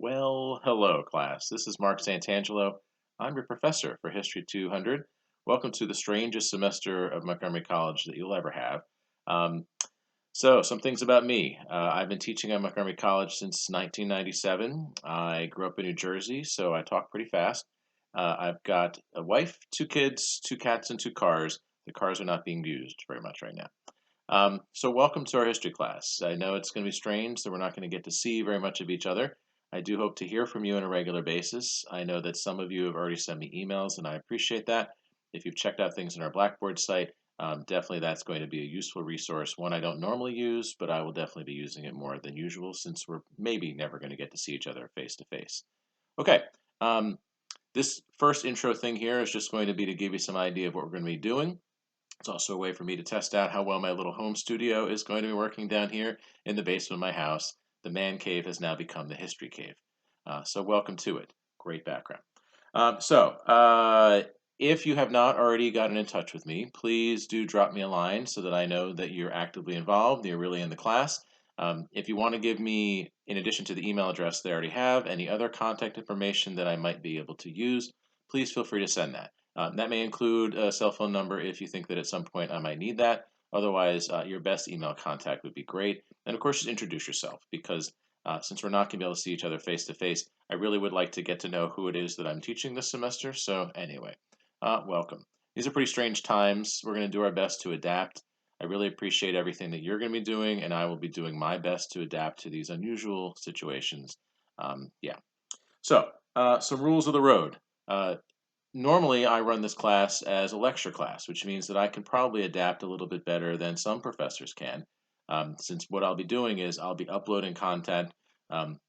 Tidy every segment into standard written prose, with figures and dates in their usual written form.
Well, hello, class. This is Mark Santangelo. I'm your professor for History 200. Welcome to the strangest semester of Montgomery College that you'll ever have. Um, some things about me. I've been teaching at Montgomery College since 1997. I grew up in New Jersey, so I talk pretty fast. I've got a wife, two kids, two cats, and two cars. The cars are not being used very much right now. Welcome to our history class. I know it's going to be strange that we're not going to get to see very much of each other. I do hope to hear from you on a regular basis. I know that some of you have already sent me emails, and I appreciate that. If you've checked out things on our Blackboard site, definitely that's going to be a useful resource. One I don't normally use, but I will definitely be using it more than usual since we're maybe never going to get to see each other face to face. Okay, this first intro thing here is just going to be to give you some idea of what we're going to be doing. It's also a way for me to test out how well my little home studio is going to be working down here in the basement of my house. The man cave has now become the history cave. So welcome to it. Great background. If you have not already gotten in touch with me, please do drop me a line so that I know that you're actively involved, you're really in the class. If you want to give me, in addition to the email address they already have, any other contact information that I might be able to use, please feel free to send that. That may include a cell phone number if you think that at some point I might need that. Otherwise, your best email contact would be great. And of course, just introduce yourself because since we're not going to be able to see each other face to face, I really would like to get to know who it is that I'm teaching this semester. So anyway, welcome. These are pretty strange times. We're going to do our best to adapt. I really appreciate everything that you're going to be doing, and I will be doing my best to adapt to these unusual situations. Yeah. Some rules of the road. Normally, I run this class as a lecture class, which means that I can probably adapt a little bit better than some professors can. Since what I'll be doing is I'll be uploading content. Um,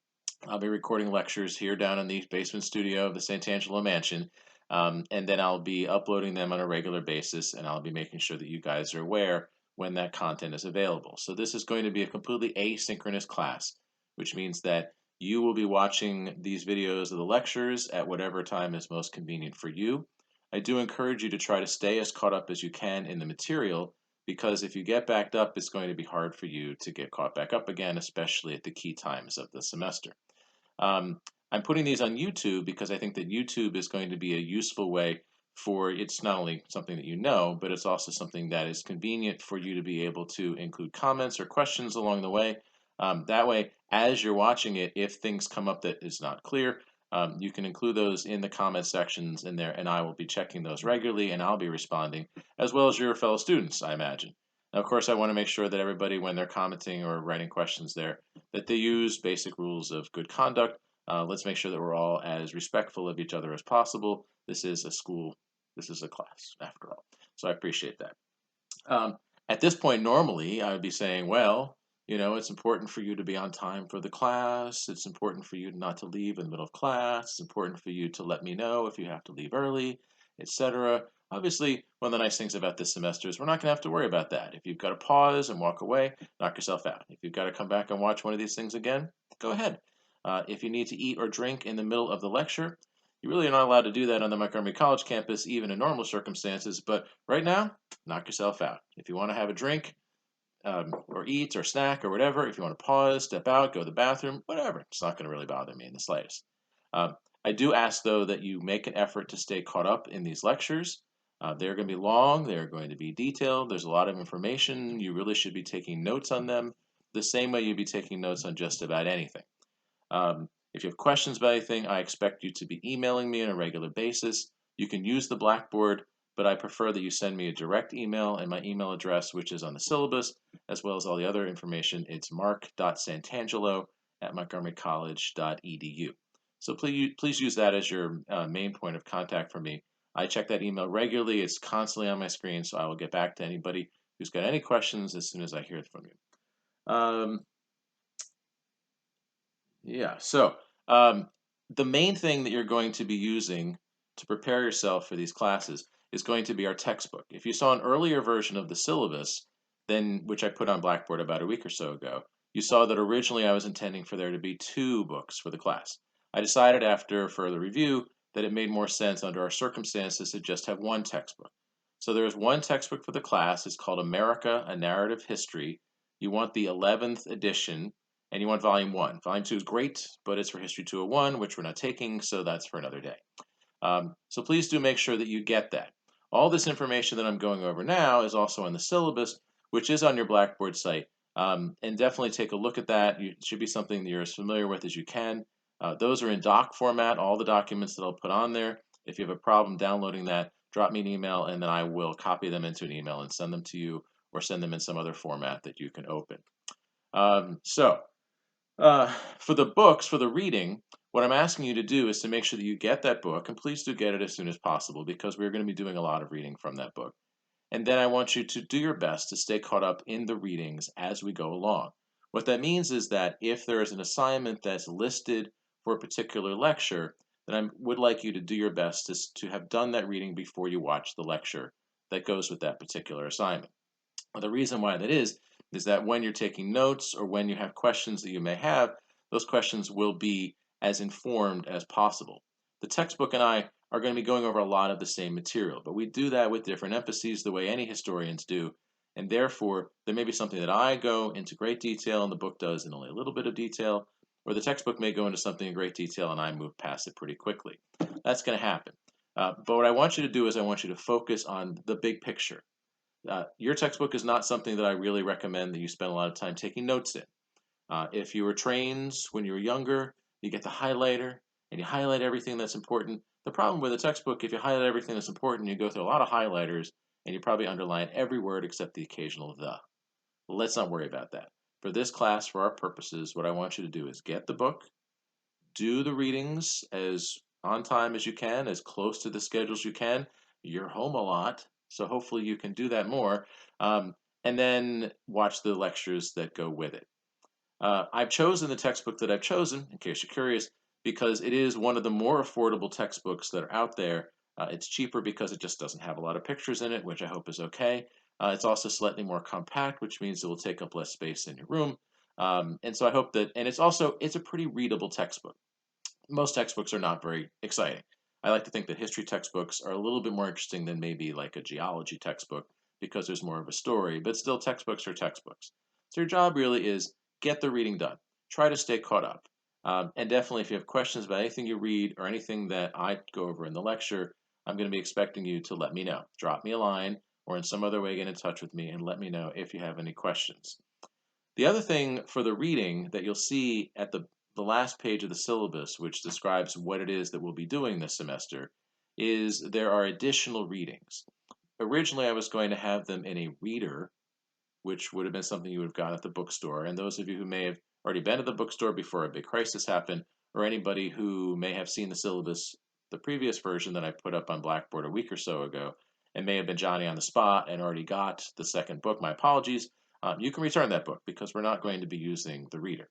I'll be recording lectures here down in the basement studio of the Santangelo mansion, and then I'll be uploading them on a regular basis, and I'll be making sure that you guys are aware when that content is available. So this is going to be a completely asynchronous class, which means that you will be watching these videos of the lectures at whatever time is most convenient for you. I do encourage you to try to stay as caught up as you can in the material because if you get backed up, it's going to be hard for you to get caught back up again, especially at the key times of the semester. Um, I'm putting these on YouTube because I think that YouTube is going to be a useful way for it's not only something that you know, but it's also something that is convenient for you to be able to include comments or questions along the way. That way, as you're watching it, if things come up that is not clear, you can include those in the comment sections in there, and I will be checking those regularly, and I'll be responding, as well as your fellow students, I imagine. Now, of course, I want to make sure that everybody, when they're commenting or writing questions there, that they use basic rules of good conduct. Let's make sure that we're all as respectful of each other as possible. This is a school, this is a class, after all. So I appreciate that. Um, at this point, normally I would be saying, well, it's important for you to be on time for the class. It's important for you not to leave in the middle of class. It's important for you to let me know if you have to leave early, etc. Obviously, one of the nice things about this semester is we're not going to have to worry about that. If you've got to pause and walk away, knock yourself out. If you've got to come back and watch one of these things again, go ahead. If you need to eat or drink in the middle of the lecture, you really are not allowed to do that on the Montgomery College campus, even in normal circumstances. But right now, knock yourself out. If you want to have a drink or eat or snack or whatever, if you want to pause, step out, go to the bathroom, whatever, it's not going to really bother me in the slightest. I do ask, though, that you make an effort to stay caught up in these lectures. They're going to be long, they're going to be detailed, there's a lot of information. You really should be taking notes on them the same way you'd be taking notes on just about anything. If you have questions about anything, I expect you to be emailing me on a regular basis. You can use the Blackboard, but I prefer that you send me a direct email and my email address, which is on the syllabus, as well as all the other information. It's mark.santangelo@montgomerycollege.edu. So please use that as your main point of contact for me. I check that email regularly. It's constantly on my screen, so I will get back to anybody who's got any questions as soon as I hear from you. The main thing that you're going to be using to prepare yourself for these classes is going to be our textbook. If you saw an earlier version of the syllabus, which I put on Blackboard about a week or so ago, you saw that originally I was intending for there to be 2 books for the class. I decided after further review that it made more sense under our circumstances to just have 1 textbook. So there's 1 textbook for the class. It's called America, A Narrative History. You want the 11th edition. and you want volume 1. Volume 2 is great, but it's for History 201, which we're not taking, so that's for another day. So please do make sure that you get that. All this information that I'm going over now is also in the syllabus, which is on your Blackboard site. And definitely take a look at that. It should be something that you're as familiar with as you can. Those are in doc format, all the documents that I'll put on there. If you have a problem downloading that, drop me an email, and then I will copy them into an email and send them to you, or send them in some other format that you can open. For the books, for the reading, what I'm asking you to do is to make sure that you get that book, and please do get it as soon as possible because we're going to be doing a lot of reading from that book. And then I want you to do your best to stay caught up in the readings as we go along. What that means is that if there is an assignment that's listed for a particular lecture, then I would like you to do your best to have done that reading before you watch the lecture that goes with that particular assignment. The reason why that is that when you're taking notes or when you have questions that you may have, those questions will be as informed as possible. The textbook and I are going to be going over a lot of the same material, but we do that with different emphases the way any historians do, and therefore there may be something that I go into great detail and the book does in only a little bit of detail, or the textbook may go into something in great detail and I move past it pretty quickly. That's going to happen. But what I want you to do is I want you to focus on the big picture. Your textbook is not something that I really recommend that you spend a lot of time taking notes in. If you were trained when you were younger, you get the highlighter and you highlight everything that's important. The problem with a textbook, if you highlight everything that's important, you go through a lot of highlighters and you probably underline every word except the occasional the. Let's not worry about that. For this class, for our purposes, what I want you to do is get the book, do the readings as on time as you can, as close to the schedules you can. You're home a lot, so hopefully you can do that more. And then watch the lectures that go with it. I've chosen the textbook that I've chosen, in case you're curious, because it is one of the more affordable textbooks that are out there. It's cheaper because it just doesn't have a lot of pictures in it, which I hope is okay. It's also slightly more compact, which means it will take up less space in your room. And so I hope that, and it's a pretty readable textbook. Most textbooks are not very exciting. I like to think that history textbooks are a little bit more interesting than maybe like a geology textbook because there's more of a story, but still textbooks are textbooks. So your job really is get the reading done. Try to stay caught up. And definitely if you have questions about anything you read or anything that I go over in the lecture, I'm going to be expecting you to let me know. Drop me a line or in some other way get in touch with me and let me know if you have any questions. The other thing for the reading that you'll see at the last page of the syllabus, which describes what it is that we'll be doing this semester, is there are additional readings. Originally, I was going to have them in a reader, which would have been something you would have gotten at the bookstore. And those of you who may have already been to the bookstore before a big crisis happened, or anybody who may have seen the syllabus, the previous version that I put up on Blackboard a week or so ago, and may have been Johnny on the spot and already got the second book, my apologies. You can return that book because we're not going to be using the reader.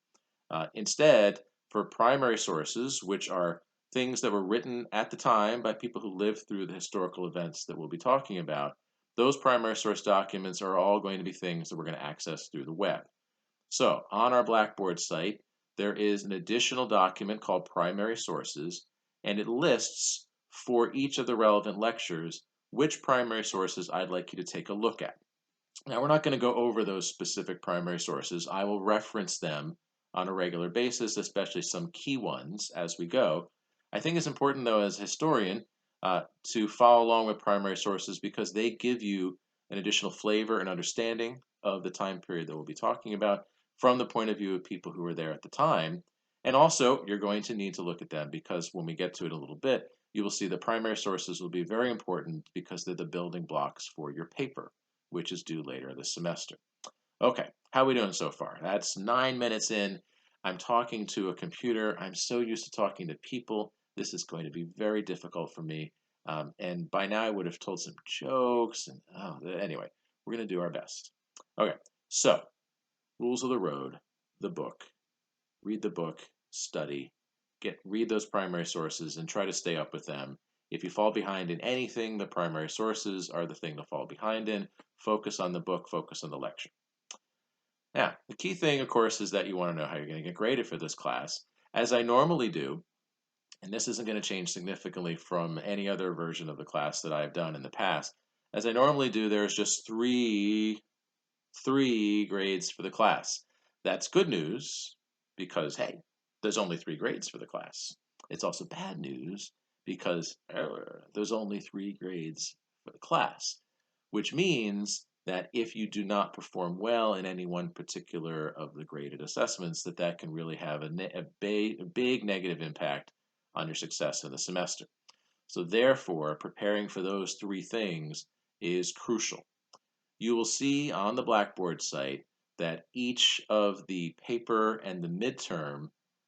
Instead, for primary sources, which are things that were written at the time by people who lived through the historical events that we'll be talking about, those primary source documents are all going to be things that we're going to access through the web. So on our Blackboard site, there is an additional document called Primary Sources, and it lists for each of the relevant lectures which primary sources I'd like you to take a look at. Now, we're not going to go over those specific primary sources. I will reference them on a regular basis, especially some key ones as we go. I think it's important, though, as a historian, to follow along with primary sources because they give you an additional flavor and understanding of the time period that we'll be talking about from the point of view of people who were there at the time. And also, you're going to need to look at them because when we get to it a little bit, you will see the primary sources will be very important because they're the building blocks for your paper, which is due later this semester. Okay, how are we doing so far? That's 9 minutes in. I'm talking to a computer. I'm so used to talking to people. This is going to be very difficult for me. And by now I would have told some jokes. And anyway, we're going to do our best. Okay, so rules of the road, the book. Read the book, study, read those primary sources and try to stay up with them. If you fall behind in anything, the primary sources are the thing to fall behind in. Focus on the book, focus on the lecture. Now, the key thing, of course, is that you want to know how you're going to get graded for this class. As I normally do, and this isn't going to change significantly from any other version of the class that I've done in the past, as I normally do, there's just three grades for the class. That's good news because, hey, there's only 3 grades for the class. It's also bad news because there's only 3 grades for the class, which means that if you do not perform well in any one particular of the graded assessments, that can really have a big negative impact on your success in the semester. So therefore, preparing for those 3 things is crucial. You will see on the Blackboard site that each of the paper and the midterm,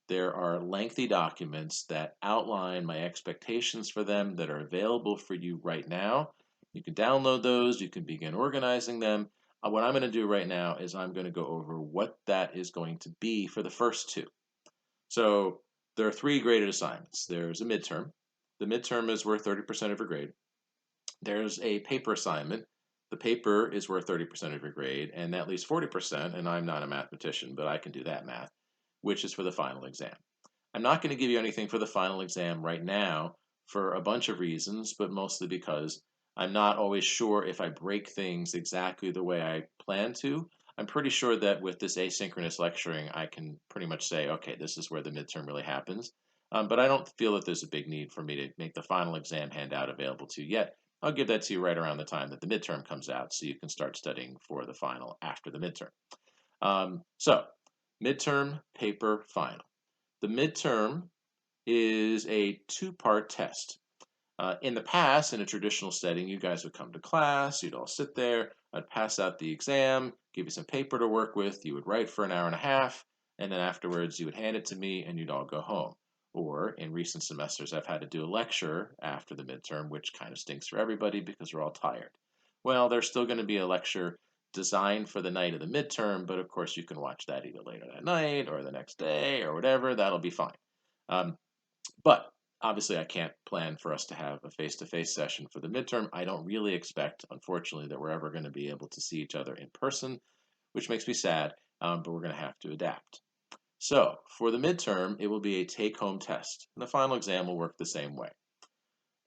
there are lengthy documents that outline my expectations for them that are available for you right now. You can download those, you can begin organizing them. What I'm going to do right now is I'm going to go over what that is going to be for the first 2. So there are 3 graded assignments. There's a midterm. The midterm is worth 30% of your grade. There's a paper assignment. The paper is worth 30% of your grade, and that leaves 40%, and I'm not a mathematician, but I can do that math, which is for the final exam. I'm not going to give you anything for the final exam right now for a bunch of reasons, but mostly because I'm not always sure if I break things exactly the way I plan to. I'm pretty sure that with this asynchronous lecturing, I can pretty much say, okay, this is where the midterm really happens. But I don't feel that there's a big need for me to make the final exam handout available to you yet. I'll give that to you right around the time that the midterm comes out so you can start studying for the final after the midterm. So, midterm, paper, final. The midterm is a 2-part test. In the past, in a traditional setting, you guys would come to class, you'd all sit there, I'd pass out the exam, give you some paper to work with, you would write for an hour and a half, and then afterwards you would hand it to me and you'd all go home. Or in recent semesters, I've had to do a lecture after the midterm, which kind of stinks for everybody because we're all tired. Well, there's still going to be a lecture designed for the night of the midterm, but of course you can watch that either later that night or the next day or whatever, that'll be fine. But obviously, I can't plan for us to have a face-to-face session for the midterm. I don't really expect, unfortunately, that we're ever going to be able to see each other in person, which makes me sad, but we're going to have to adapt. So for the midterm, it will be a take-home test, and the final exam will work the same way.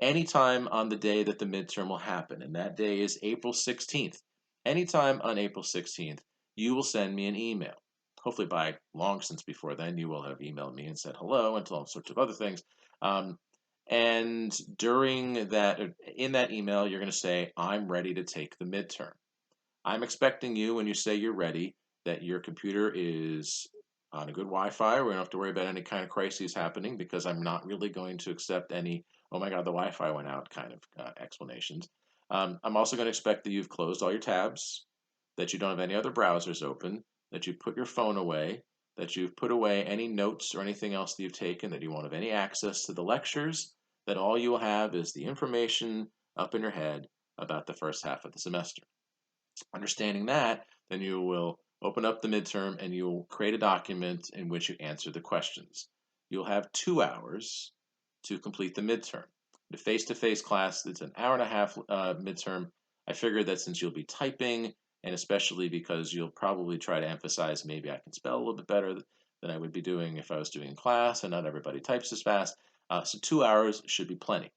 Anytime on the day that the midterm will happen, and that day is April 16th, anytime on April 16th, you will send me an email. Hopefully by long since before then, you will have emailed me and said hello and all sorts of other things. And during that, in that email, you're going to say, I'm ready to take the midterm. I'm expecting you, when you say you're ready, that your computer is on a good Wi-Fi. We don't have to worry about any kind of crises happening because I'm not really going to accept any, oh my God, the Wi-Fi went out kind of explanations. I'm also going to expect that you've closed all your tabs, that you don't have any other browsers open, that you've put your phone away, that you've put away any notes or anything else that you've taken, that you won't have any access to the lectures, that all you will have is the information up in your head about the first half of the semester. Understanding that, then you will open up the midterm and you'll create a document in which you answer the questions. You'll have 2 hours to complete the midterm. The face-to-face class, it's an hour and a half midterm. I figured that since you'll be typing, and especially because you'll probably try to emphasize maybe I can spell a little bit better than I would be doing if I was doing in class, and not everybody types as fast. So 2 hours should be plenty.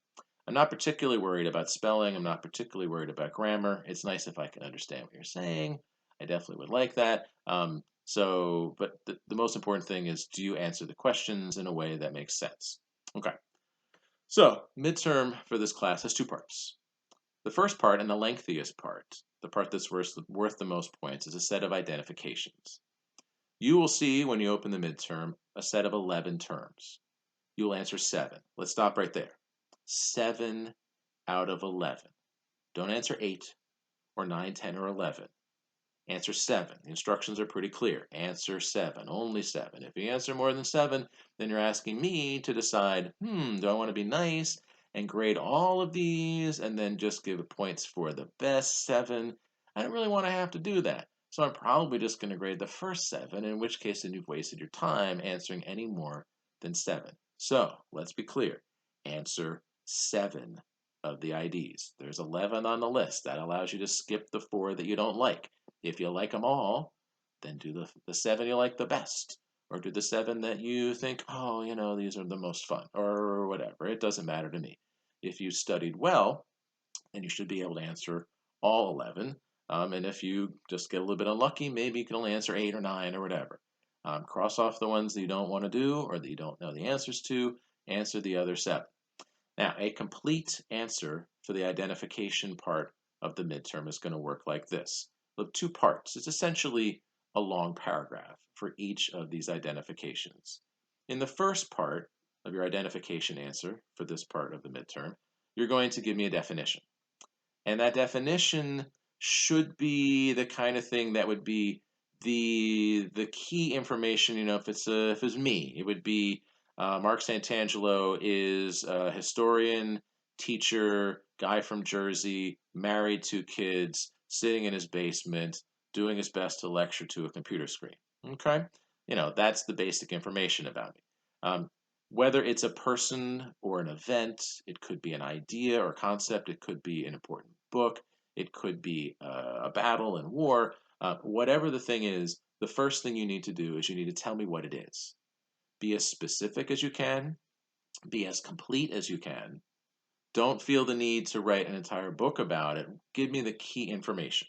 I'm not particularly worried about spelling. I'm not particularly worried about grammar. It's nice if I can understand what you're saying. I definitely would like that. But the most important thing is, do you answer the questions in a way that makes sense? Okay. So midterm for this class has 2 parts. The first part, and the lengthiest part, the part that's worth the most points, is a set of identifications. You will see when you open the midterm a set of 11 terms. You will answer 7. Let's stop right there. 7 out of 11. Don't answer 8 or 9, 10, or 11. Answer 7. The instructions are pretty clear. Answer 7. Only 7. If you answer more than 7, then you're asking me to decide, do I want to be nice and grade all of these and then just give points for the best 7? I don't really want to have to do that. So I'm probably just going to grade the first 7, in which case then you've wasted your time answering any more than 7. So let's be clear. Answer 7 of the IDs. There's 11 on the list. That allows you to skip the 4 that you don't like. If you like them all, then do the 7 you like the best. Or do the 7 that you think, oh, these are the most fun, or whatever. It doesn't matter to me. If you studied well, then you should be able to answer all 11. And if you just get a little bit unlucky, maybe you can only answer 8 or 9 or whatever. Cross off the ones that you don't want to do or that you don't know the answers to. Answer the other 7. Now, a complete answer for the identification part of the midterm is going to work like this. Look, 2 parts. It's essentially a long paragraph for each of these identifications. In the first part of your identification answer for this part of the midterm, you're going to give me a definition. And that definition should be the kind of thing that would be the key information. If it's me, it would be Mark Santangelo is a historian, teacher, guy from Jersey, married, 2 kids, sitting in his basement, doing his best to lecture to a computer screen. Okay, that's the basic information about me. Whether it's a person or an event, it could be an idea or concept, it could be an important book, it could be a battle and war. Whatever the thing is, the first thing you need to do is you need to tell me what it is. Be as specific as you can, be as complete as you can. Don't feel the need to write an entire book about it. Give me the key information.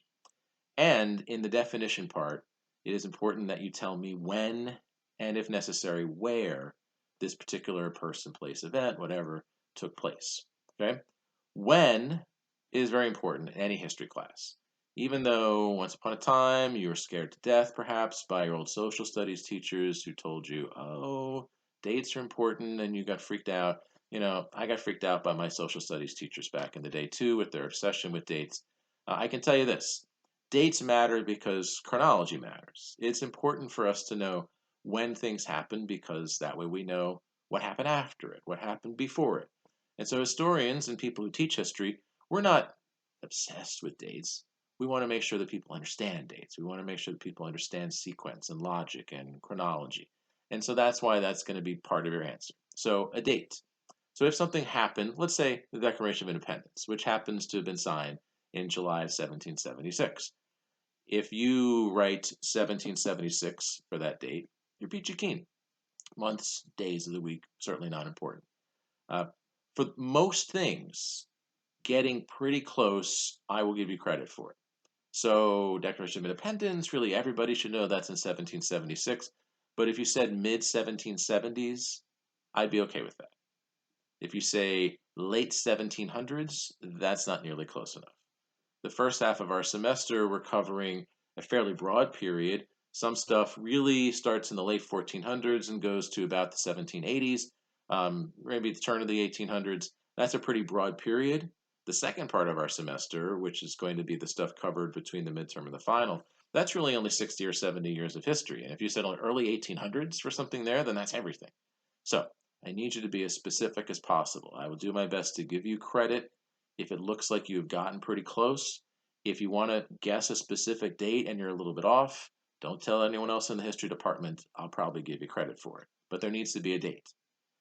And in the definition part, it is important that you tell me when and, if necessary, where this particular person, place, event, whatever, took place. Okay? When is very important in any history class. Even though once upon a time you were scared to death, perhaps, by your old social studies teachers who told you, oh, dates are important, and you got freaked out. I got freaked out by my social studies teachers back in the day, too, with their obsession with dates. I can tell you this. Dates matter because chronology matters. It's important for us to know when things happen because that way we know what happened after it, what happened before it. And so historians and people who teach history, we're not obsessed with dates. We want to make sure that people understand dates. We want to make sure that people understand sequence and logic and chronology. And so that's why that's going to be part of your answer. So a date. So if something happened, let's say the Declaration of Independence, which happens to have been signed in July of 1776. If you write 1776 for that date, you're peachy keen. Months, days of the week, certainly not important. For most things, getting pretty close, I will give you credit for it. So Declaration of Independence, really everybody should know that's in 1776. But if you said mid 1770s, I'd be okay with that. If you say late 1700s, that's not nearly close enough. The first half of our semester, we're covering a fairly broad period. Some stuff really starts in the late 1400s and goes to about the 1780s, maybe the turn of the 1800s. That's a pretty broad period. The second part of our semester, which is going to be the stuff covered between the midterm and the final, that's really only 60 or 70 years of history. And if you said early 1800s for something there, then that's everything. So I need you to be as specific as possible. I will do my best to give you credit if it looks like you've gotten pretty close. If you want to guess a specific date and you're a little bit off, don't tell anyone else in the history department. I'll probably give you credit for it. But there needs to be a date.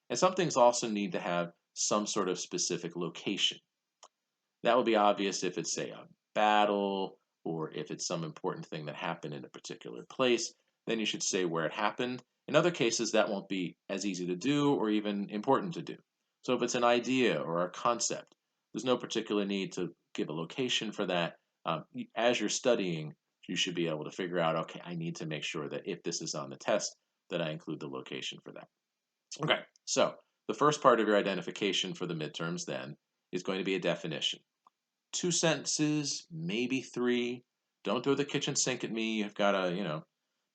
And some things also need to have some sort of specific location. That will be obvious if it's, say, a battle or if it's some important thing that happened in a particular place. Then you should say where it happened. In other cases, that won't be as easy to do or even important to do. So if it's an idea or a concept, there's no particular need to give a location for that. As you're studying, you should be able to figure out, okay, I need to make sure that if this is on the test, that I include the location for that. Okay, so the first part of your identification for the midterms then is going to be a definition. 2 sentences, maybe 3. Don't throw the kitchen sink at me. You've got to,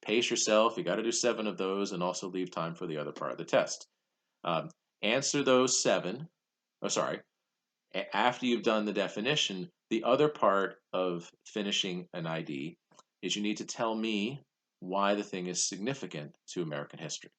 pace yourself. You got to do 7 of those and also leave time for the other part of the test. Answer those 7. Oh, sorry. After you've done the definition, the other part of finishing an ID is you need to tell me why the thing is significant to American history.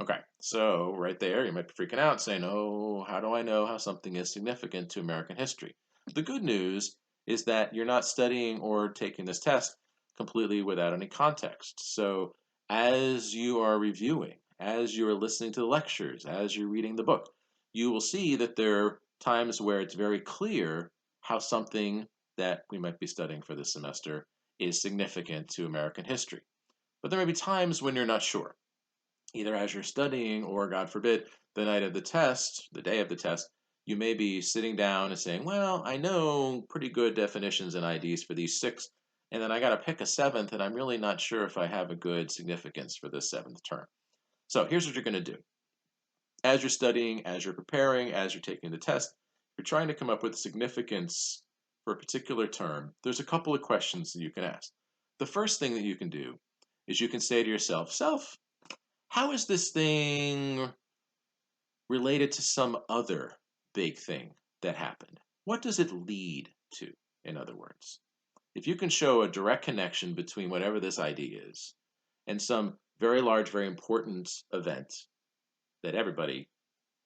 Okay, so right there, you might be freaking out saying, oh, how do I know how something is significant to American history? The good news is that you're not studying or taking this test completely without any context. So as you are reviewing, as you are listening to the lectures, as you're reading the book, you will see that there are times where it's very clear how something that we might be studying for this semester is significant to American history. But there may be times when you're not sure, either as you're studying or, God forbid, the night of the test, the day of the test, you may be sitting down and saying, well, I know pretty good definitions and IDs for these 6, and then I got to pick a seventh, and I'm really not sure if I have a good significance for this seventh term. So here's what you're going to do. As you're studying, as you're preparing, as you're taking the test, you're trying to come up with significance for a particular term. There's a couple of questions that you can ask. The first thing that you can do is you can say to yourself, Self, how is this thing related to some other big thing that happened? What does it lead to, in other words? If you can show a direct connection between whatever this idea is and some very large, very important event that everybody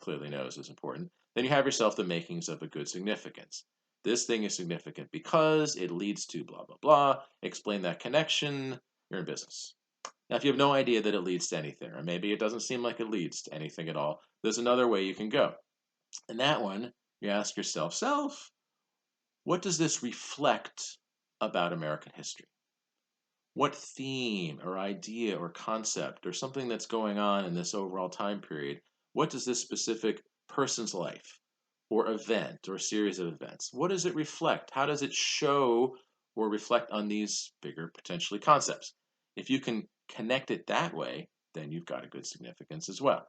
clearly knows is important, then you have yourself the makings of a good significance. This thing is significant because it leads to blah, blah, blah. Explain that connection, you're in business. Now, if you have no idea that it leads to anything, or maybe it doesn't seem like it leads to anything at all, there's another way you can go. And that one, you ask yourself, Self, what does this reflect about American history? What theme or idea or concept or something that's going on in this overall time period, what does this specific person's life or event or series of events, what does it reflect? How does it show or reflect on these bigger potentially concepts? If you can connect it that way, then you've got a good significance as well.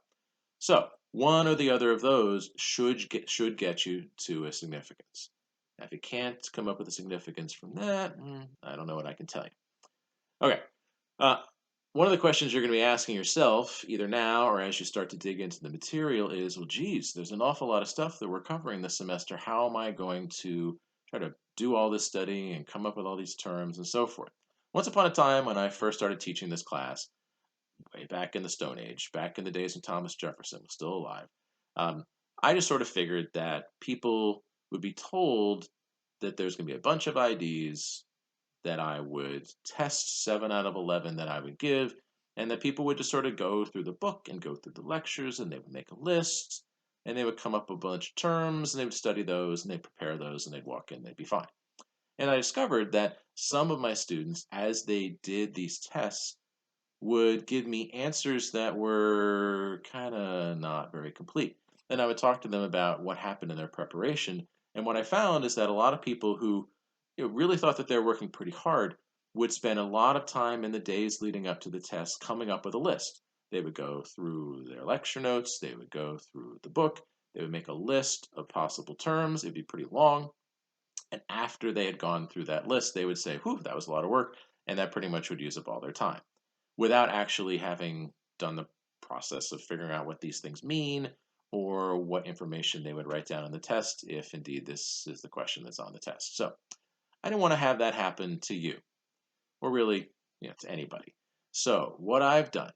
So one or the other of those should get you to a significance. Now, if you can't come up with a significance from that, I don't know what I can tell you. Okay. Uh, one of the questions you're going to be asking yourself, either now or as you start to dig into the material, is, well, geez, there's an awful lot of stuff that we're covering this semester. How am I going to try to do all this studying and come up with all these terms and so forth? Once upon a time, when I first started teaching this class, way back in the Stone Age, back in the days when Thomas Jefferson was still alive, um, I just sort of figured that people would be told that there's going to be a bunch of IDs that I would test 7 out of 11 that I would give, and that people would just sort of go through the book and go through the lectures, and they would make a list, and they would come up with a bunch of terms, and they would study those, and they'd prepare those, and they'd walk in, they'd be fine. And I discovered that some of my students, as they did these tests, would give me answers that were kind of not very complete. And I would talk to them about what happened in their preparation. And what I found is that a lot of people who really thought that they were working pretty hard would spend a lot of time in the days leading up to the test coming up with a list. They would go through their lecture notes, they would go through the book, they would make a list of possible terms. It'd be pretty long. And after they had gone through that list, they would say, whew, that was a lot of work. And that pretty much would use up all their time without actually having done the process of figuring out what these things mean or what information they would write down on the test if indeed this is the question that's on the test. So I didn't want to have that happen to you or really, to anybody. So what I've done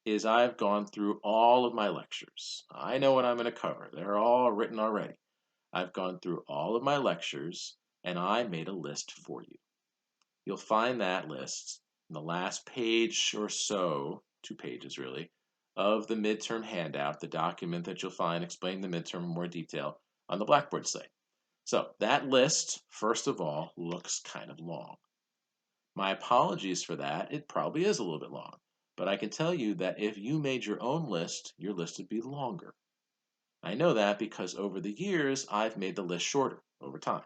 is I've gone through all of my lectures. I know what I'm going to cover. They're all written already. I've gone through all of my lectures and I made a list for you. You'll find that list in the last page or so, 2 pages really, of the midterm handout, the document that you'll find explaining the midterm in more detail on the Blackboard site. So that list, first of all, looks kind of long. My apologies for that. It probably is a little bit long. But I can tell you that if you made your own list, your list would be longer. I know that because over the years, I've made the list shorter over time.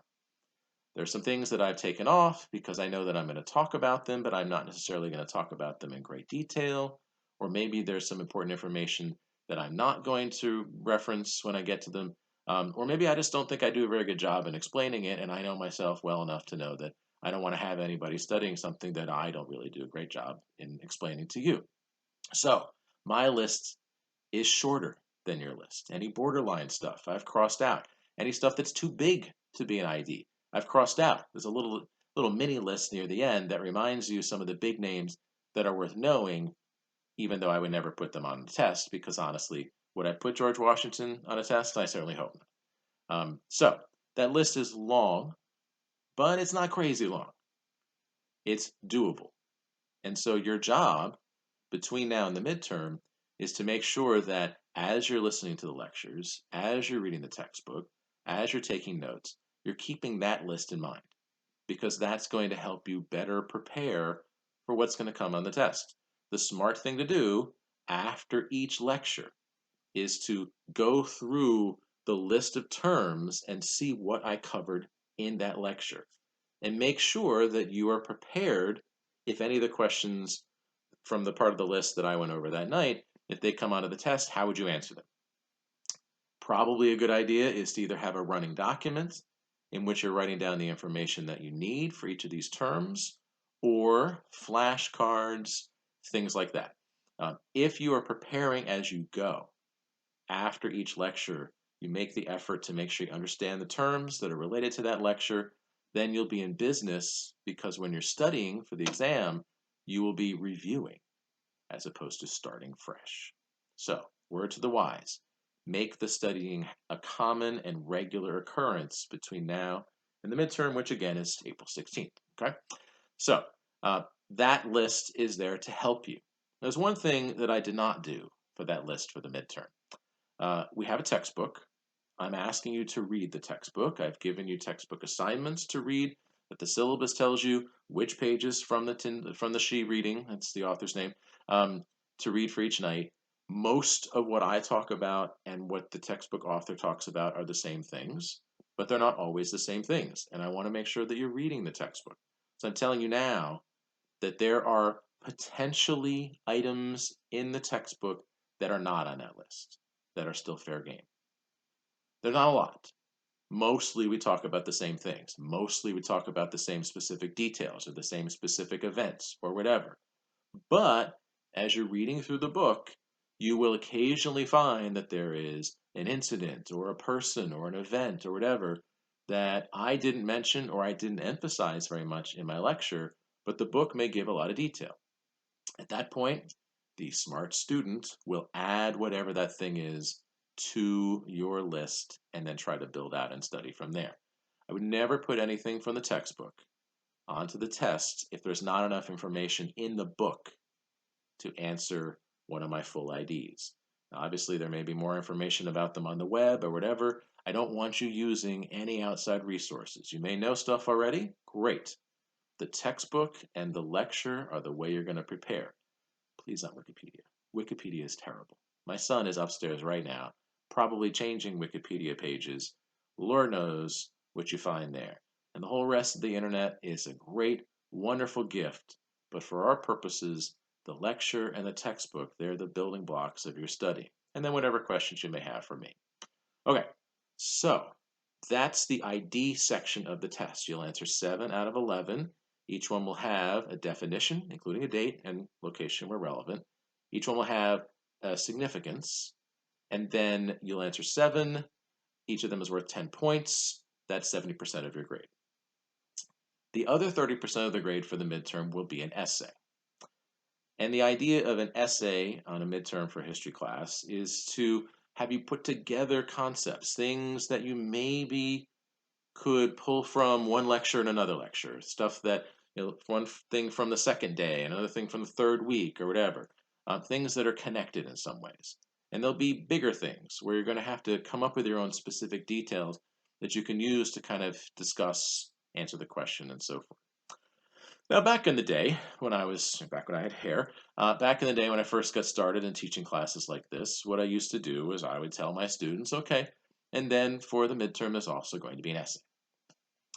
There's some things that I've taken off because I know that I'm going to talk about them, but I'm not necessarily going to talk about them in great detail. Or maybe there's some important information that I'm not going to reference when I get to them. Or maybe I just don't think I do a very good job in explaining it, and I know myself well enough to know that I don't want to have anybody studying something that I don't really do a great job in explaining to you. So my list is shorter than your list. Any borderline stuff I've crossed out. Any stuff that's too big to be an ID, I've crossed out. There's a little mini list near the end that reminds you some of the big names that are worth knowing, even though I would never put them on the test, because honestly, would I put George Washington on a test? I certainly hope not. So that list is long, but it's not crazy long. It's doable. And so your job between now and the midterm is to make sure that as you're listening to the lectures, as you're reading the textbook, as you're taking notes, you're keeping that list in mind because that's going to help you better prepare for what's going to come on the test. The smart thing to do after each lecture is to go through the list of terms and see what I covered in that lecture. and make sure that you are prepared if any of the questions from the part of the list that I went over that night, if they come onto the test, how would you answer them? Probably a good idea is to either have a running document in which you're writing down the information that you need for each of these terms, or flashcards, things like that. If you are preparing as you go, after each lecture, you make the effort to make sure you understand the terms that are related to that lecture, then you'll be in business because when you're studying for the exam, you will be reviewing as opposed to starting fresh. So, word to the wise, make the studying a common and regular occurrence between now and the midterm, which again is April 16th. Okay? So, that list is there to help you. There's one thing that I did not do for that list for the midterm. We have a textbook. I'm asking you to read the textbook. I've given you textbook assignments to read, but the syllabus tells you which pages from the she reading, that's the author's name, um, to read for each night. Most of what I talk about and what the textbook author talks about are the same things, but they're not always the same things. And I want to make sure that you're reading the textbook. So I'm telling you now that there are potentially items in the textbook that are not on that list, that are still fair game. They're not a lot. Mostly we talk about the same things. Mostly we talk about the same specific details or the same specific events or whatever. But as you're reading through the book, you will occasionally find that there is an incident or a person or an event or whatever that I didn't mention or I didn't emphasize very much in my lecture, but the book may give a lot of detail. At that point, the smart student will add whatever that thing is to your list and then try to build out and study from there. I would never put anything from the textbook onto the test if there's not enough information in the book to answer one of my full IDs. Now, obviously, there may be more information about them on the web or whatever. I don't want you using any outside resources. You may know stuff already. Great. The textbook and the lecture are the way you're going to prepare. Please not Wikipedia. Wikipedia is terrible. My son is upstairs right now, probably changing Wikipedia pages. Lord knows what you find there. And the whole rest of the internet is a great, wonderful gift. But for our purposes, the lecture and the textbook, they're the building blocks of your study. And then whatever questions you may have for me. Okay, so that's the ID section of the test. You'll answer 7 out of 11. Each one will have a definition, including a date and location where relevant. Each one will have a significance, and then you'll answer 7. Each of them is worth 10 points. That's 70% of your grade. The other 30% of the grade for the midterm will be an essay. And the idea of an essay on a midterm for history class is to have you put together concepts, things that you maybe could pull from one lecture and another lecture, stuff that, one thing from the second day, another thing from the third week, or whatever, things that are connected in some ways. And there'll be bigger things where you're going to have to come up with your own specific details that you can use to kind of discuss, answer the question, and so forth. Now, back in the day, back when I had hair, back in the day when I first got started in teaching classes like this, what I used to do is I would tell my students, okay, and then for the midterm, there's also going to be an essay.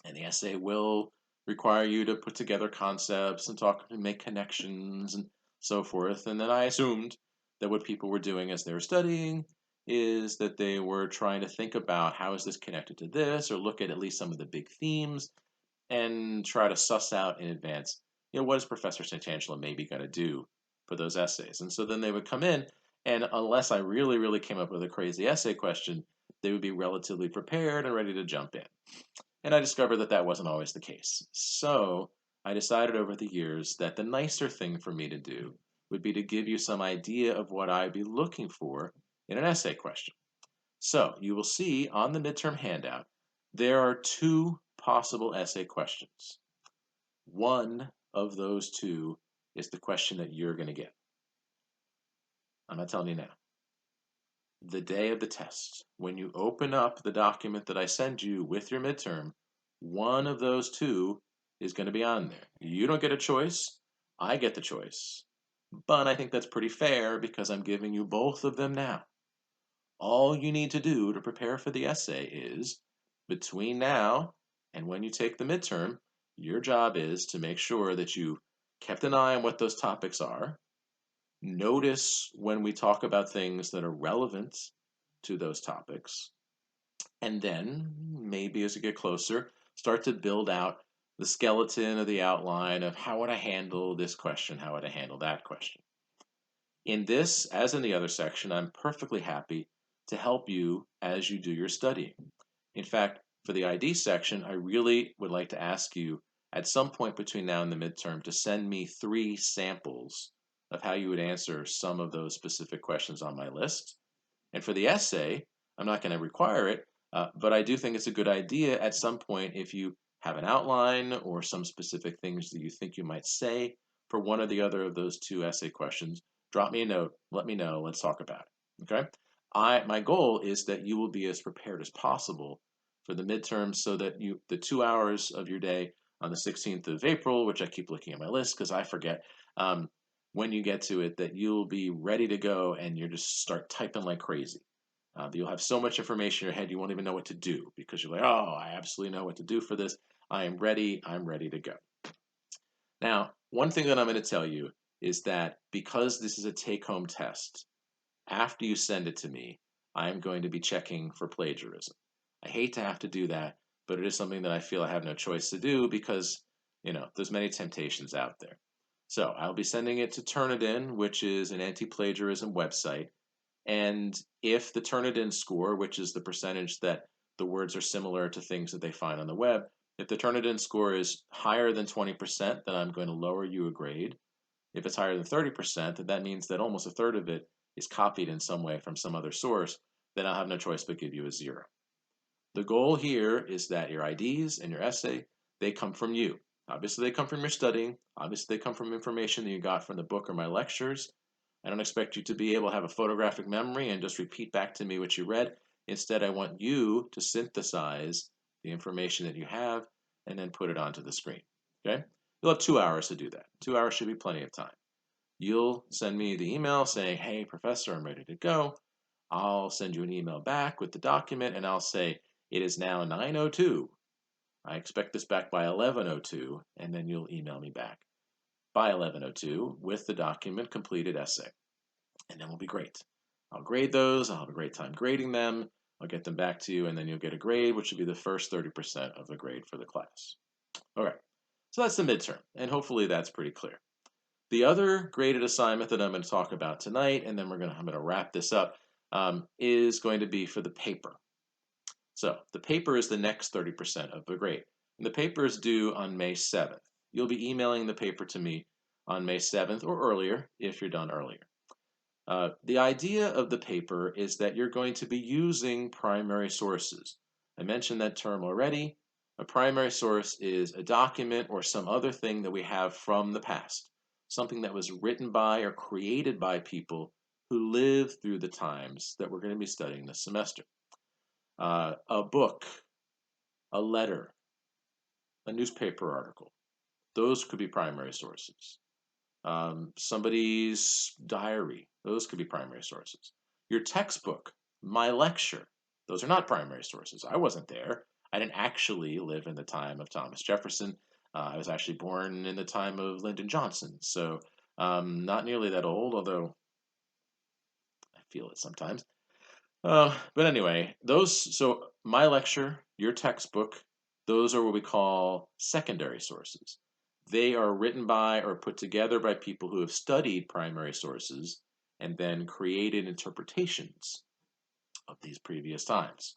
And the essay will require you to put together concepts and talk and make connections and so forth. And then I assumed that what people were doing as they were studying is that they were trying to think about how is this connected to this, or look at least some of the big themes and try to suss out in advance, what is Professor Santangelo maybe going to do for those essays? And so then they would come in, and unless I really, really came up with a crazy essay question, they would be relatively prepared and ready to jump in. And I discovered that that wasn't always the case. So I decided over the years that the nicer thing for me to do would be to give you some idea of what I'd be looking for in an essay question. So you will see on the midterm handout, there are 2 possible essay questions. One of those 2 is the question that you're going to get. I'm not telling you now. The day of the test, when you open up the document that I send you with your midterm, one of those 2 is going to be on there. You don't get a choice. I get the choice. But I think that's pretty fair because I'm giving you both of them now. All you need to do to prepare for the essay is, between now and when you take the midterm, Your job is to make sure that you kept an eye on what those topics are. Notice when we talk about things that are relevant to those topics. And then, maybe as you get closer, start to build out the skeleton or the outline of how would I handle this question? How would I handle that question? In this, as in the other section, I'm perfectly happy to help you as you do your studying. In fact, for the ID section, I really would like to ask you at some point between now and the midterm to send me 3 samples of how you would answer some of those specific questions on my list. And for the essay, I'm not going to require it, but I do think it's a good idea at some point if you have an outline or some specific things that you think you might say for one or the other of those 2 essay questions, drop me a note, let me know, let's talk about it. Okay? My goal is that you will be as prepared as possible for the midterms so that the 2 hours of your day on the 16th of April, which I keep looking at my list because I forget, when you get to it, that you'll be ready to go and you just start typing like crazy. You'll have so much information in your head you won't even know what to do because you're like, oh, I absolutely know what to do for this. I am ready. I'm ready to go. Now, one thing that I'm going to tell you is that because this is a take-home test, after you send it to me, I'm going to be checking for plagiarism. I hate to have to do that, but it is something that I feel I have no choice to do because, there's many temptations out there. So I'll be sending it to Turnitin, which is an anti-plagiarism website. And if the Turnitin score, which is the percentage that the words are similar to things that they find on the web, if the Turnitin score is higher than 20%, then I'm going to lower you a grade. If it's higher than 30%, then that means that almost a third of it is copied in some way from some other source, then I'll have no choice but give you a 0. The goal here is that your IDs and your essay, they come from you. Obviously, they come from your studying. Obviously, they come from information that you got from the book or my lectures. I don't expect you to be able to have a photographic memory and just repeat back to me what you read. Instead, I want you to synthesize the information that you have and then put it onto the screen. Okay? You'll have 2 hours to do that. 2 hours should be plenty of time. You'll send me the email saying, hey, professor, I'm ready to go. I'll send you an email back with the document and I'll say, it is now 9:02. I expect this back by 11:02, and then you'll email me back by 11:02 with the document completed essay. And then we'll be great. I'll grade those. I'll have a great time grading them. I'll get them back to you, and then you'll get a grade, which will be the first 30% of the grade for the class. Okay, so that's the midterm, and hopefully that's pretty clear. The other graded assignment that I'm going to talk about tonight, and then I'm going to wrap this up, is going to be for the paper. So the paper is the next 30% of the grade. And the paper is due on May 7th. You'll be emailing the paper to me on May 7th or earlier if you're done earlier. The idea of the paper is that you're going to be using primary sources. I mentioned that term already. A primary source is a document or some other thing that we have from the past, something that was written by or created by people who lived through the times that we're going to be studying this semester. A book, a letter, a newspaper article. Those could be primary sources. Somebody's diary. Those could be primary sources. Your textbook, my lecture. Those are not primary sources. I wasn't there. I didn't actually live in the time of Thomas Jefferson. I was actually born in the time of Lyndon Johnson. So not nearly that old, although I feel it sometimes. But anyway, so my lecture, your textbook, those are what we call secondary sources. They are written by or put together by people who have studied primary sources and then created interpretations of these previous times.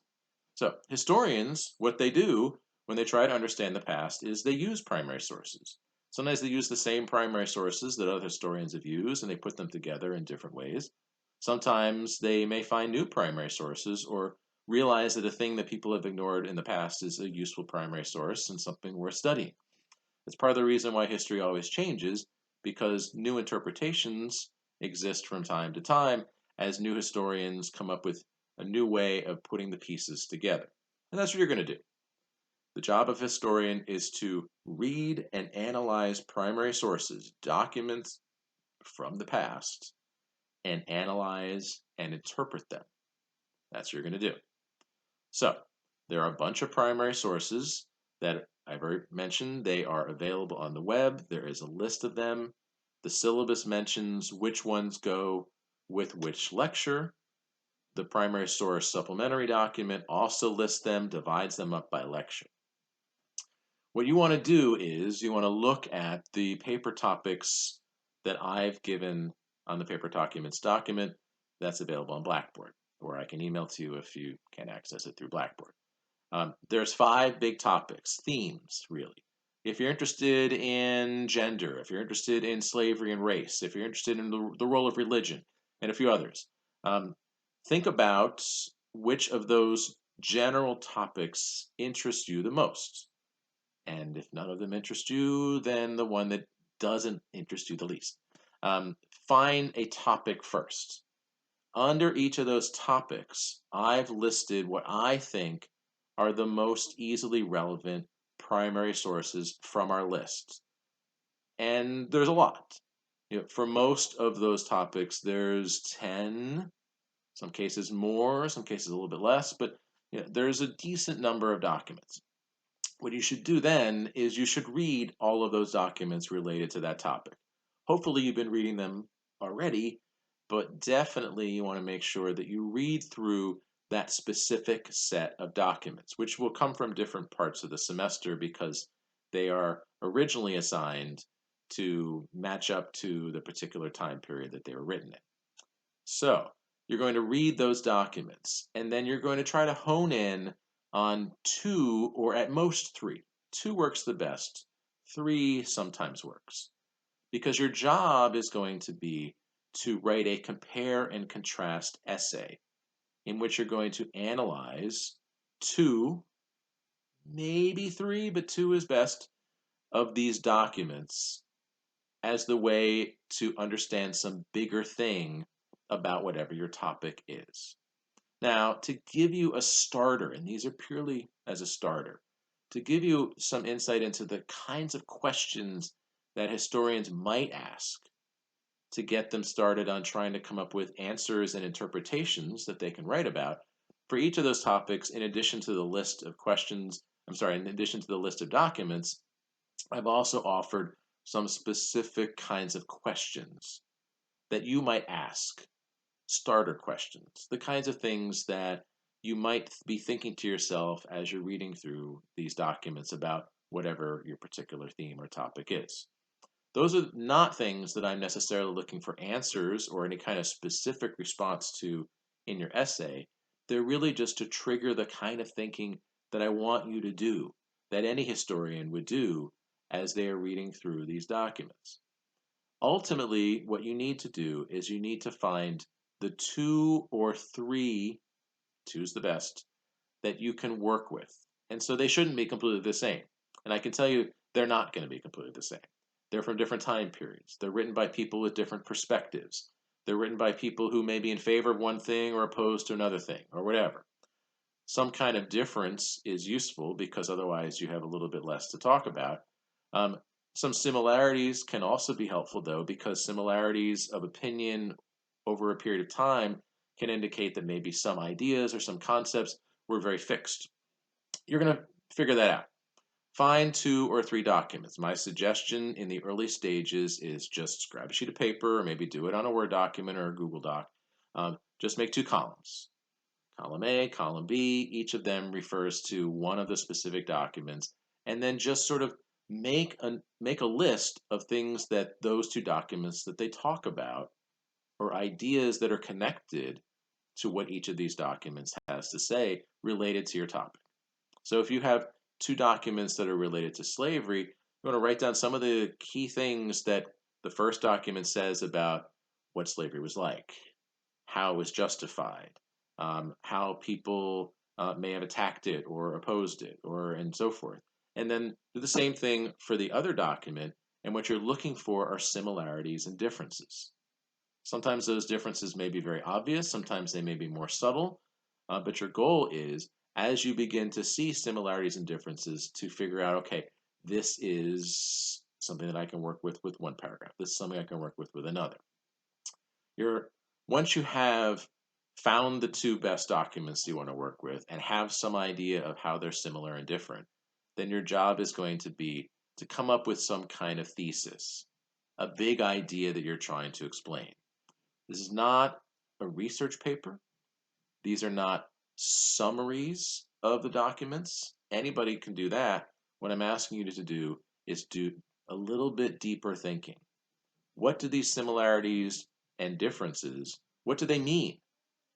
So historians, what they do when they try to understand the past is they use primary sources. Sometimes they use the same primary sources that other historians have used and they put them together in different ways. Sometimes they may find new primary sources or realize that a thing that people have ignored in the past is a useful primary source and something worth studying. It's part of the reason why history always changes, because new interpretations exist from time to time as new historians come up with a new way of putting the pieces together. And that's what you're going to do. The job of a historian is to read and analyze primary sources, documents from the past, and analyze and interpret them. That's what you're going to do. So, there are a bunch of primary sources. that I've already mentioned. They are available on the web. There is a list of them. The syllabus mentions which ones go with which lecture. The primary source supplementary document also lists them, divides them up by lecture. What you want to do is you want to look at the paper topics that I've given on the paper documents document that's available on Blackboard, or I can email to you if you can't access it through Blackboard. There's 5 big topics, themes, really. If you're interested in gender, if you're interested in slavery and race, if you're interested in the role of religion, and a few others, think about which of those general topics interest you the most. And if none of them interest you, then the one that doesn't interest you the least. Find a topic first. Under each of those topics, I've listed what I think are the most easily relevant primary sources from our list. And there's a lot. For most of those topics, there's 10, some cases more, some cases a little bit less, but there's a decent number of documents. What you should do then is you should read all of those documents related to that topic. Hopefully you've been reading them already, but definitely you want to make sure that you read through that specific set of documents, which will come from different parts of the semester because they are originally assigned to match up to the particular time period that they were written in. So you're going to read those documents, and then you're going to try to hone in on 2 or at most 3. 2 works the best. 3 sometimes works. Because your job is going to be to write a compare and contrast essay in which you're going to analyze 2, maybe 3, but 2 is best, of these documents as the way to understand some bigger thing about whatever your topic is. Now, to give you a starter, and these are purely as a starter, to give you some insight into the kinds of questions that historians might ask to get them started on trying to come up with answers and interpretations that they can write about, for each of those topics, in addition to the list of questions, in addition to the list of documents, I've also offered some specific kinds of questions that you might ask, starter questions, the kinds of things that you might be thinking to yourself as you're reading through these documents about whatever your particular theme or topic is. Those are not things that I'm necessarily looking for answers or any kind of specific response to in your essay. They're really just to trigger the kind of thinking that I want you to do, that any historian would do as they are reading through these documents. Ultimately, what you need to do is you need to find the 2 or 3, two's the best, that you can work with. And so they shouldn't be completely the same. And I can tell you, they're not going to be completely the same. They're from different time periods. They're written by people with different perspectives. They're written by people who may be in favor of one thing or opposed to another thing or whatever. Some kind of difference is useful because otherwise you have a little bit less to talk about. Some similarities can also be helpful, though, because similarities of opinion over a period of time can indicate that maybe some ideas or some concepts were very fixed. You're going to figure that out. Find 2 or 3 documents. My suggestion in the early stages is just grab a sheet of paper or maybe do it on a Word document or a Google Doc. Just make 2 columns. Column A, column B, each of them refers to one of the specific documents, and then just sort of make a list of things that those 2 documents that they talk about or ideas that are connected to what each of these documents has to say related to your topic. So if you have 2 documents that are related to slavery, you want to write down some of the key things that the first document says about what slavery was like, how it was justified, how people may have attacked it or opposed it, and so forth. And then do the same thing for the other document, and what you're looking for are similarities and differences. Sometimes those differences may be very obvious, sometimes they may be more subtle, but your goal is, as you begin to see similarities and differences, to figure out, okay, this is something that I can work with one paragraph. This is something I can work with another. Once you have found the 2 best documents you want to work with and have some idea of how they're similar and different, then your job is going to be to come up with some kind of thesis, a big idea that you're trying to explain. This is not a research paper. These are not summaries of the documents. Anybody can do that. What I'm asking you to do is do a little bit deeper thinking. What do these similarities and differences, what do they mean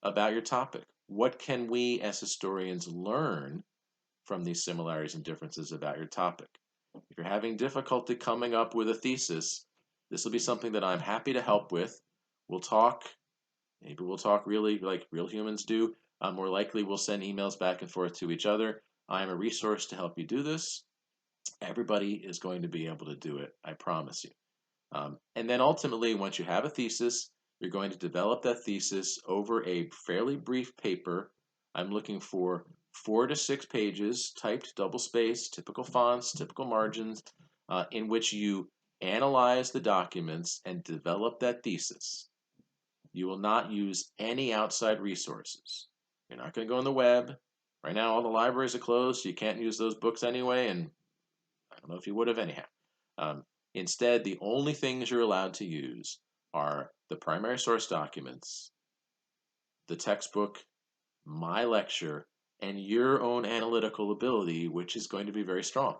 about your topic? What can we as historians learn from these similarities and differences about your topic? If you're having difficulty coming up with a thesis, this will be something that I'm happy to help with. We'll talk, maybe we'll talk really like real humans do. More likely, we'll send emails back and forth to each other. I am a resource to help you do this. Everybody is going to be able to do it, I promise you. And then ultimately, once you have a thesis, you're going to develop that thesis over a fairly brief paper. I'm looking for 4 to 6 pages, typed double space, typical fonts, typical margins, in which you analyze the documents and develop that thesis. You will not use any outside resources. You're not going to go on the web. Right now, all the libraries are closed, so you can't use those books anyway, and I don't know if you would have anyhow. Um, Instead, the only things you're allowed to use are the primary source documents, the textbook, my lecture, and your own analytical ability, which is going to be very strong.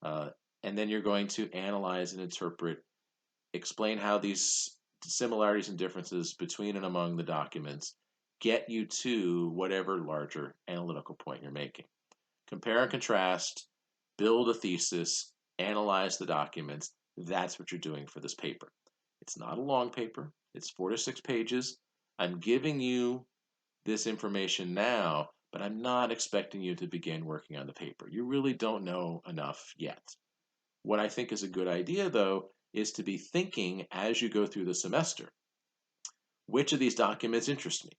Uh, and then you're going to analyze and interpret, explain how these similarities and differences between and among the documents get you to whatever larger analytical point you're making. Compare and contrast, build a thesis, analyze the documents. That's what you're doing for this paper. It's not a long paper. It's 4 to 6 pages. I'm giving you this information now, but I'm not expecting you to begin working on the paper. You really don't know enough yet. What I think is a good idea, though, is to be thinking as you go through the semester, which of these documents interest me?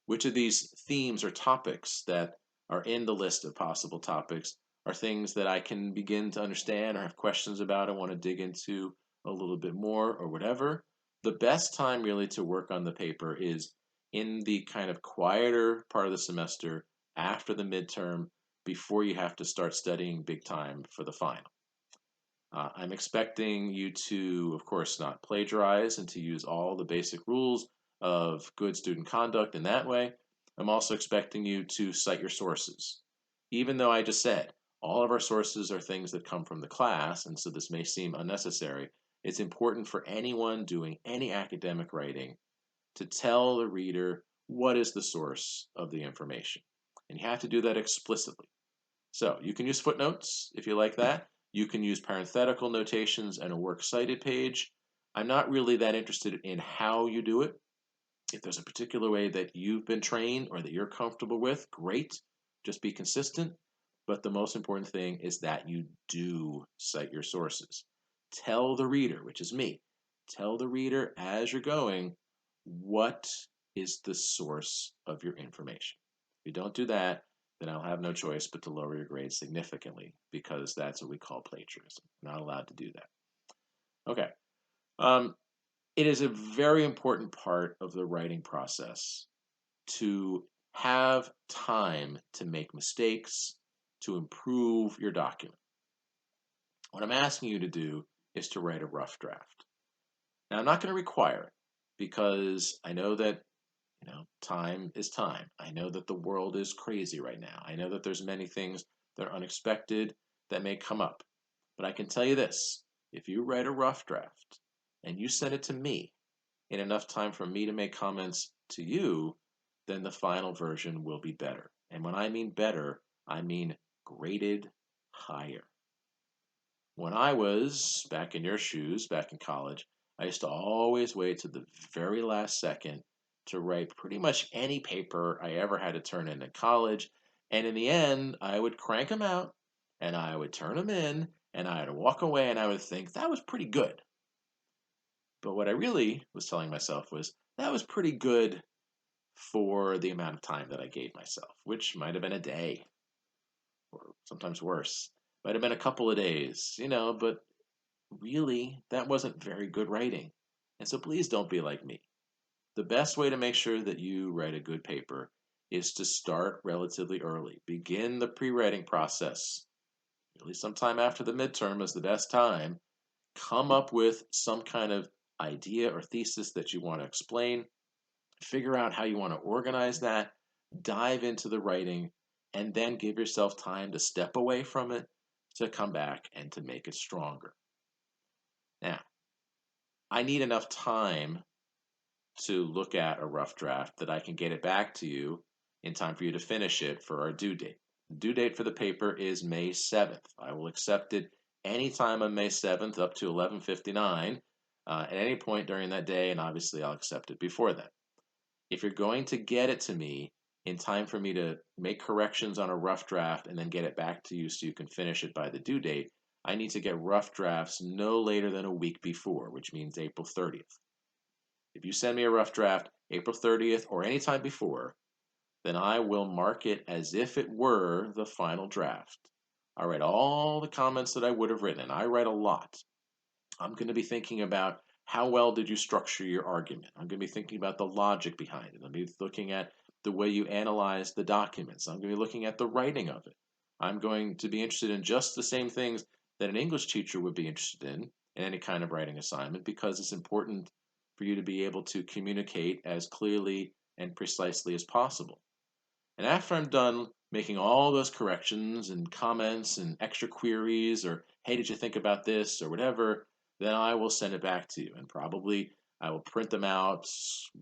Which of these themes or topics that are in the list of possible topics are things that I can begin to understand or have questions about and want to dig into a little bit more or whatever? The best time really to work on the paper is in the kind of quieter part of the semester after the midterm before you have to start studying big time for the final. I'm expecting you to, of course, not plagiarize and to use all the basic rules of good student conduct in that way. I'm also expecting you to cite your sources. Even though I just said all of our sources are things that come from the class, and so this may seem unnecessary, it's important for anyone doing any academic writing to tell the reader what is the source of the information. And you have to do that explicitly. So you can use footnotes if you like that. You can use parenthetical notations and a works cited page. I'm not really that interested in how you do it. If there's a particular way that you've been trained or that you're comfortable with, great. Just be consistent. But the most important thing is that you do cite your sources. Tell the reader, which is me, tell the reader as you're going what is the source of your information. If you don't do that, then I'll have no choice but to lower your grades significantly because that's what we call plagiarism. You're not allowed to do that. Okay. Um, it is a very important part of the writing process to have time to make mistakes, to improve your document. What I'm asking you to do is to write a rough draft. Now, I'm not going to require it because I know that time is time. I know that the world is crazy right now. I know that there's many things that are unexpected that may come up. But I can tell you this, if you write a rough draft and you send it to me in enough time for me to make comments to you, then the final version will be better. And when I mean better, I mean graded higher. When I was back in your shoes, back in college, I used to always wait to the very last second to write pretty much any paper I ever had to turn in at college. And in the end, I would crank them out and I would turn them in and I would walk away and I would think that was pretty good. But what I really was telling myself was that was pretty good for the amount of time that I gave myself, which might have been a day or sometimes worse. Might have been a couple of days, but really, that wasn't very good writing. And so please don't be like me. The best way to make sure that you write a good paper is to start relatively early. Begin the pre-writing process really sometime after the midterm is the best time. Come up with some kind of idea or thesis that you want to explain, figure out how you want to organize that, dive into the writing, and then give yourself time to step away from it, to come back and to make it stronger. Now, I need enough time to look at a rough draft that I can get it back to you in time for you to finish it for our due date. The due date for the paper is May 7th. I will accept it anytime on May 7th up to 11:59 at any point during that day, and obviously I'll accept it before that. If you're going to get it to me in time for me to make corrections on a rough draft and then get it back to you so you can finish it by the due date, I need to get rough drafts no later than a week before, which means April 30th. If you send me a rough draft April 30th or any time before, then I will mark it as if it were the final draft. I write all the comments that I would have written, and I write a lot. I'm going to be thinking about how well did you structure your argument. I'm going to be thinking about the logic behind it. I'm going to be looking at the way you analyze the documents. I'm going to be looking at the writing of it. I'm going to be interested in just the same things that an English teacher would be interested in any kind of writing assignment, because it's important for you to be able to communicate as clearly and precisely as possible. And after I'm done making all those corrections and comments and extra queries, or hey, did you think about this or whatever, then I will send it back to you. And probably I will print them out,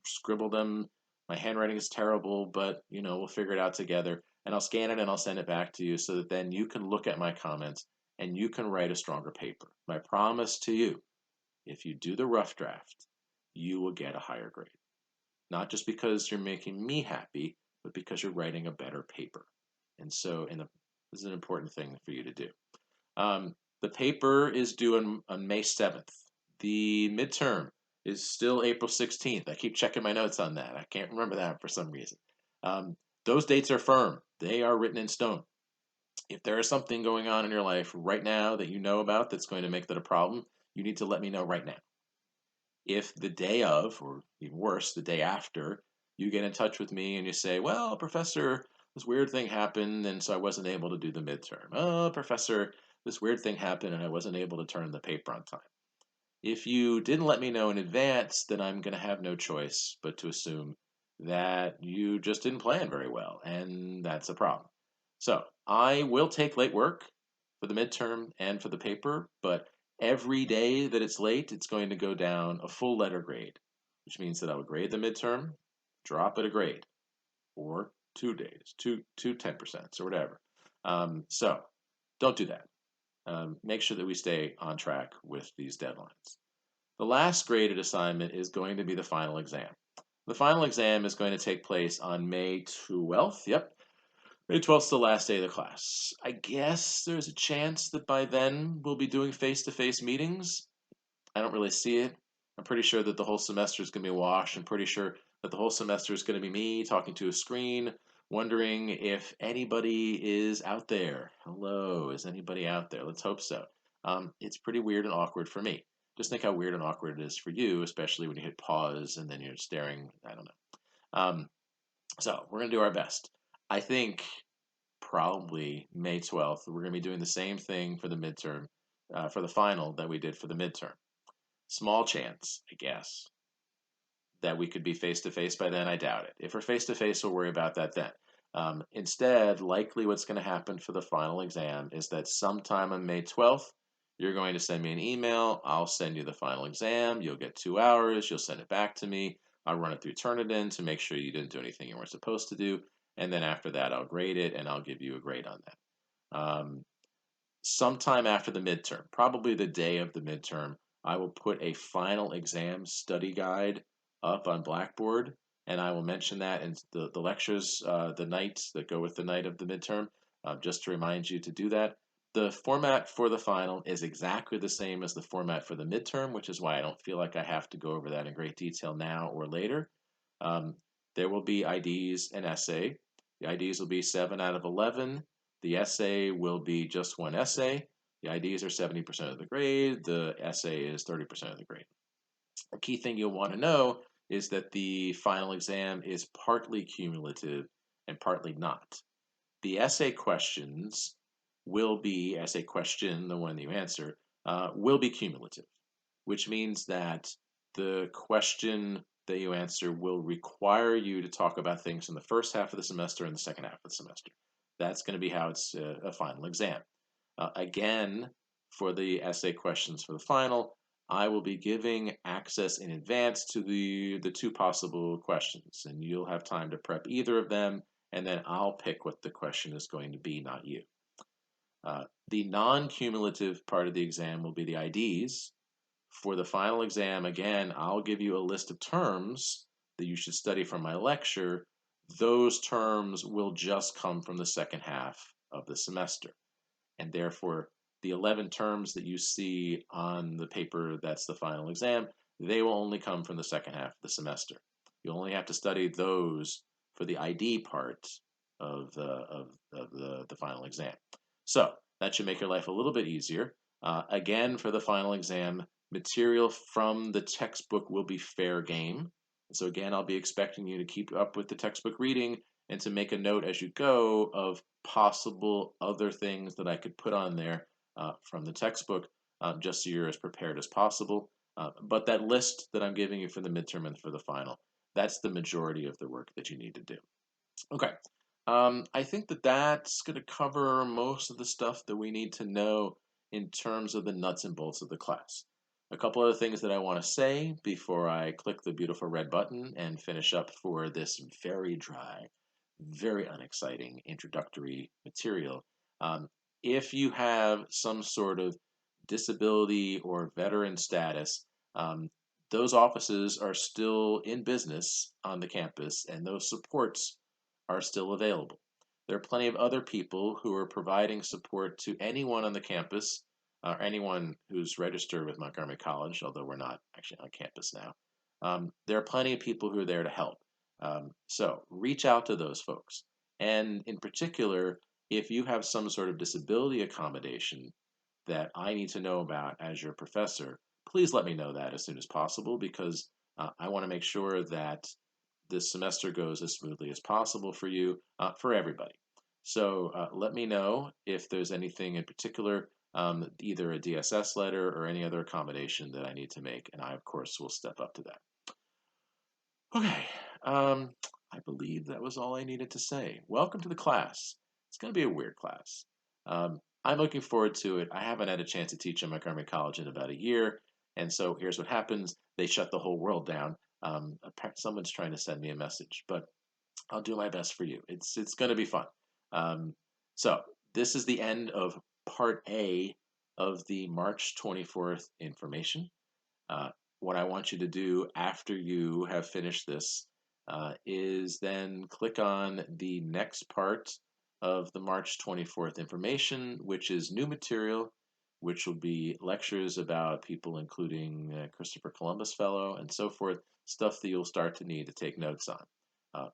scribble them. My handwriting is terrible, but we'll figure it out together. And I'll scan it and I'll send it back to you so that then you can look at my comments and you can write a stronger paper. My promise to you, if you do the rough draft, you will get a higher grade. Not just because you're making me happy, but because you're writing a better paper. And so this is an important thing for you to do. The paper is due on May 7th. The midterm is still April 16th. I keep checking my notes on that. I can't remember that for some reason. Those dates are firm. They are written in stone. If there is something going on in your life right now that you know about that's going to make that a problem, you need to let me know right now. If the day of, or even worse, the day after, you get in touch with me and you say, well, professor, this weird thing happened, and so I wasn't able to do the midterm. Oh, professor, this weird thing happened, and I wasn't able to turn the paper on time. If you didn't let me know in advance, then I'm going to have no choice but to assume that you just didn't plan very well, and that's a problem. So I will take late work for the midterm and for the paper, but every day that it's late, it's going to go down a full letter grade, which means that I will grade the midterm, drop it a grade, or 2 days, two 10% or whatever. So don't do that. Make sure that we stay on track with these deadlines. The last graded assignment is going to be the final exam. The final exam is going to take place on May 12th. Yep, May 12th is the last day of the class. I guess there's a chance that by then we'll be doing face-to-face meetings. I don't really see it. I'm pretty sure that the whole semester is going to be a wash. I'm pretty sure that the whole semester is going to be me talking to a screen, wondering if anybody is out there. Hello, is anybody out there? Let's hope so. It's pretty weird and awkward for me. Just think how weird and awkward it is for you, especially when you hit pause and then you're staring. I don't know. So we're going to do our best. I think probably May 12th, we're going to be doing the same thing for the midterm, for the final that we did for the midterm. Small chance, I guess, that we could be face to face by then. I doubt it. If we're face to face, we'll worry about that then. Instead, likely what's going to happen for the final exam is that sometime on May 12th, you're going to send me an email. I'll send you the final exam. You'll get 2 hours. You'll send it back to me. I'll run it through Turnitin to make sure you didn't do anything you weren't supposed to do. And then after that, I'll grade it and I'll give you a grade on that. Sometime after the midterm, probably the day of the midterm, I will put a final exam study guide up on Blackboard, and I will mention that in the lectures, the nights that go with the night of the midterm, just to remind you to do that. The format for the final is exactly the same as the format for the midterm, which is why I don't feel like I have to go over that in great detail now or later. There will be IDs and essay. The IDs will be 7 out of 11. The essay will be just one essay. The IDs are 70% of the grade. The essay is 30% of the grade. A key thing you'll want to know is that the final exam is partly cumulative and partly not. The essay questions will be, as a question, the one that you answer, will be cumulative, which means that the question that you answer will require you to talk about things in the first half of the semester and the second half of the semester. That's going to be how it's a final exam. Again, for the essay questions for the final, I will be giving access in advance to the two possible questions, and you'll have time to prep either of them, and then I'll pick what the question is going to be, not you. The non-cumulative part of the exam will be the IDs. For the final exam, again, I'll give you a list of terms that you should study from my lecture. Those terms will just come from the second half of the semester. And therefore, the 11 terms that you see on the paper that's the final exam, they will only come from the second half of the semester. You only have to study those for the ID part of the final exam. So that should make your life a little bit easier. Again, for the final exam, material from the textbook will be fair game. So again, I'll be expecting you to keep up with the textbook reading and to make a note as you go of possible other things that I could put on there from the textbook, just so you're as prepared as possible. But that list that I'm giving you for the midterm and for the final, that's the majority of the work that you need to do. Okay. I think that that's going to cover most of the stuff that we need to know in terms of the nuts and bolts of the class. A couple other things that I want to say before I click the beautiful red button and finish up for this very dry, very unexciting introductory material. If you have some sort of disability or veteran status, those offices are still in business on the campus, and those supports are still available. There are plenty of other people who are providing support to anyone on the campus, or anyone who's registered with Montgomery College, although we're not actually on campus now. There are plenty of people who are there to help. So reach out to those folks. And in particular, if you have some sort of disability accommodation that I need to know about as your professor, please let me know that as soon as possible, because I want to make sure that this semester goes as smoothly as possible for you, for everybody. So let me know if there's anything in particular, either a DSS letter or any other accommodation that I need to make, and I, of course, will step up to that. Okay, I believe that was all I needed to say. Welcome to the class. It's going to be a weird class. I'm looking forward to it. I haven't had a chance to teach at Montgomery College in about a year, and so here's what happens. They shut the whole world down. Someone's trying to send me a message, but I'll do my best for you. It's going to be fun. So this is the end of part A of the March 24th information. Uh, what I want you to do after you have finished this is then click on the next part of the March 24th information, which is new material, which will be lectures about people including Christopher Columbus Fellow and so forth, stuff that you'll start to need to take notes on.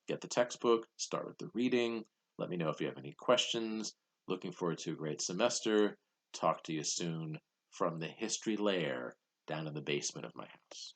Get the textbook, start with the reading, let me know if you have any questions. Looking forward to a great semester. Talk to you soon from the history lair down in the basement of my house.